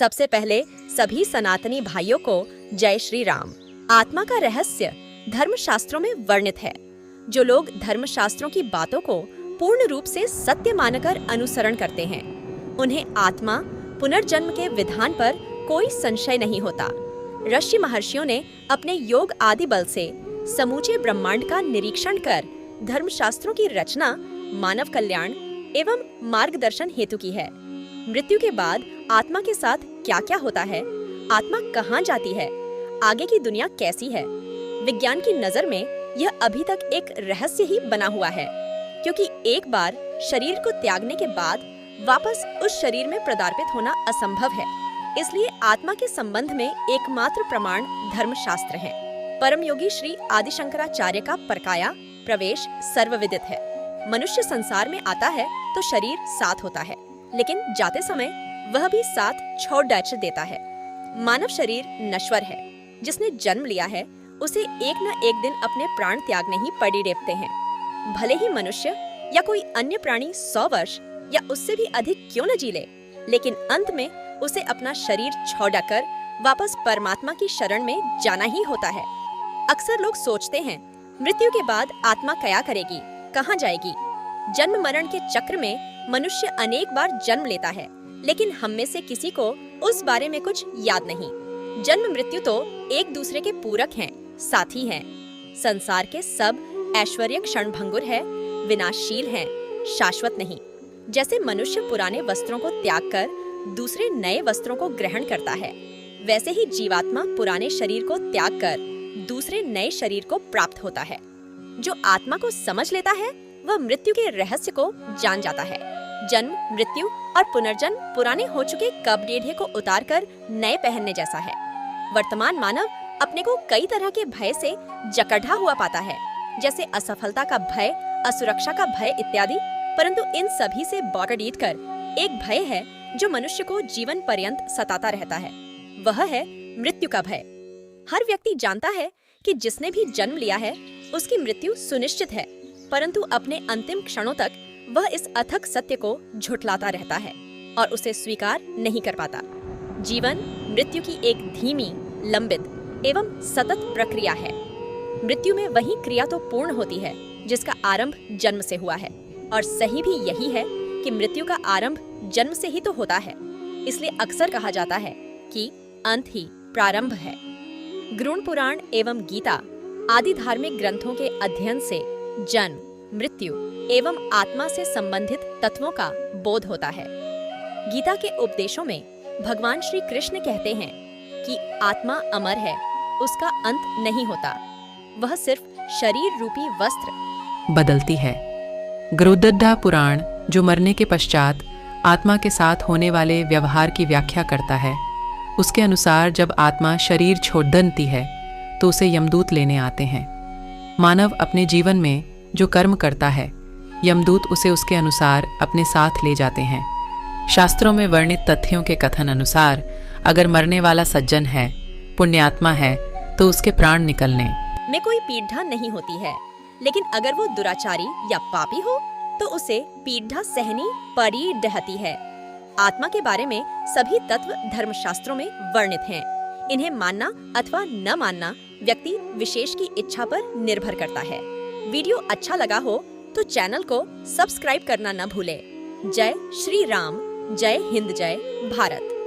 सबसे पहले सभी सनातनी भाइयों को जय श्री राम। आत्मा का रहस्य धर्मशास्त्रों में वर्णित है। जो लोग धर्मशास्त्रों की बातों को पूर्ण रूप से सत्य मानकर अनुसरण करते हैं, उन्हें आत्मा पुनर्जन्म के विधान पर कोई संशय नहीं होता। ऋषि महर्षियों ने अपने योग आदि बल से समूचे ब्रह्मांड का निरीक्षण कर धर्मशास्त्रों की रचना मानव कल्याण एवं मार्गदर्शन हेतु की है। मृत्यु के बाद आत्मा के साथ क्या क्या होता है, आत्मा कहाँ जाती है, आगे की दुनिया कैसी है, विज्ञान की नजर में यह अभी तक एक रहस्य ही बना हुआ है, क्योंकि एक बार शरीर को त्यागने के बाद वापस उस शरीर में प्रदार्पित होना असंभव है। इसलिए आत्मा के संबंध में एकमात्र प्रमाण धर्मशास्त्र है। परम योगी श्री आदि शंकराचार्य का परकाया प्रवेश सर्वविदित है। मनुष्य संसार में आता है तो शरीर साथ होता है, लेकिन जाते समय वह भी साथ छोड़ देता है। मानव शरीर नश्वर है। जिसने जन्म लिया है उसे एक न एक दिन अपने प्राण त्यागने ही पड़ी रेपते हैं। भले ही मनुष्य या कोई अन्य प्राणी 100 वर्ष या उससे भी अधिक क्यों न जी ले, लेकिन अंत में उसे अपना शरीर छोड़कर वापस परमात्मा की शरण में जाना ही होता है। अक्सर लोग सोचते हैं मृत्यु के बाद आत्मा क्या करेगी, कहाँ जाएगी। जन्म मरण के चक्र में मनुष्य अनेक बार जन्म लेता है, लेकिन हम में से किसी को उस बारे में कुछ याद नहीं। जन्म मृत्यु तो एक दूसरे के पूरक हैं, साथी हैं। संसार के सब ऐश्वर्य क्षणभंगुर है, विनाशशील हैं, शाश्वत नहीं। जैसे मनुष्य पुराने वस्त्रों को त्याग कर दूसरे नए वस्त्रों को ग्रहण करता है, वैसे ही जीवात्मा पुराने शरीर को त्याग कर दूसरे नए शरीर को प्राप्त होता है। जो आत्मा को समझ लेता है वह मृत्यु के रहस्य को जान जाता है। जन्म, मृत्यु और पुनर्जन्म पुराने हो चुके कपड़े को उतार कर नए पहनने जैसा है। वर्तमान मानव अपने को कई तरह के भय से जकड़ा हुआ पाता है, जैसे असफलता का भय, असुरक्षा का भय इत्यादि। परंतु इन सभी से बॉटडीट कर एक भय है जो मनुष्य को जीवन पर्यंत सताता रहता है, वह है मृत्यु का भय। हर व्यक्ति जानता है कि जिसने भी जन्म लिया है उसकी मृत्यु सुनिश्चित है, परंतु अपने अंतिम क्षणों तक वह इस अथक सत्य को झुठलाता रहता है और उसे स्वीकार नहीं कर पाता। जीवन मृत्यु की एक धीमी, लंबित एवं सतत प्रक्रिया है। मृत्यु में वही क्रिया तो पूर्ण होती है जिसका आरंभ जन्म से हुआ है, और सही भी यही है कि मृत्यु का आरंभ जन्म से ही तो होता है। इसलिए अक्सर कहा जाता है कि अंत ही प्रारंभ है। गरुड़ पुराण एवं गीता आदि धार्मिक ग्रंथों के अध्ययन से जन्म, मृत्यु एवं आत्मा से संबंधित तत्वों का बोध होता है। गीता के उपदेशों में भगवान श्री कृष्ण कहते हैं कि आत्मा अमर है, उसका अंत नहीं होता, वह सिर्फ शरीर रूपी वस्त्र बदलती है। गरुड़ध्वजा पुराण जो मरने के पश्चात आत्मा के साथ होने वाले व्यवहार की व्याख्या करता है, उसके अनुसार जब आत्मा शरीर छोड़ती है तो उसे यमदूत लेने आते हैं। मानव अपने जीवन में जो कर्म करता है, यमदूत उसे उसके अनुसार अपने साथ ले जाते हैं। शास्त्रों में वर्णित तथ्यों के कथन अनुसार अगर मरने वाला सज्जन है, पुण्यात्मा है, तो उसके प्राण निकलने में कोई पीड़ा नहीं होती है, लेकिन अगर वो दुराचारी या पापी हो तो उसे पीड़ा सहनी पड़ी रहती है। आत्मा के बारे में सभी तत्व धर्मशास्त्रों में वर्णित हैं। इन्हें मानना अथवा न मानना व्यक्ति विशेष की इच्छा पर निर्भर करता है। वीडियो अच्छा लगा हो तो चैनल को सब्सक्राइब करना न भूले। जय श्री राम, जय हिंद, जय भारत।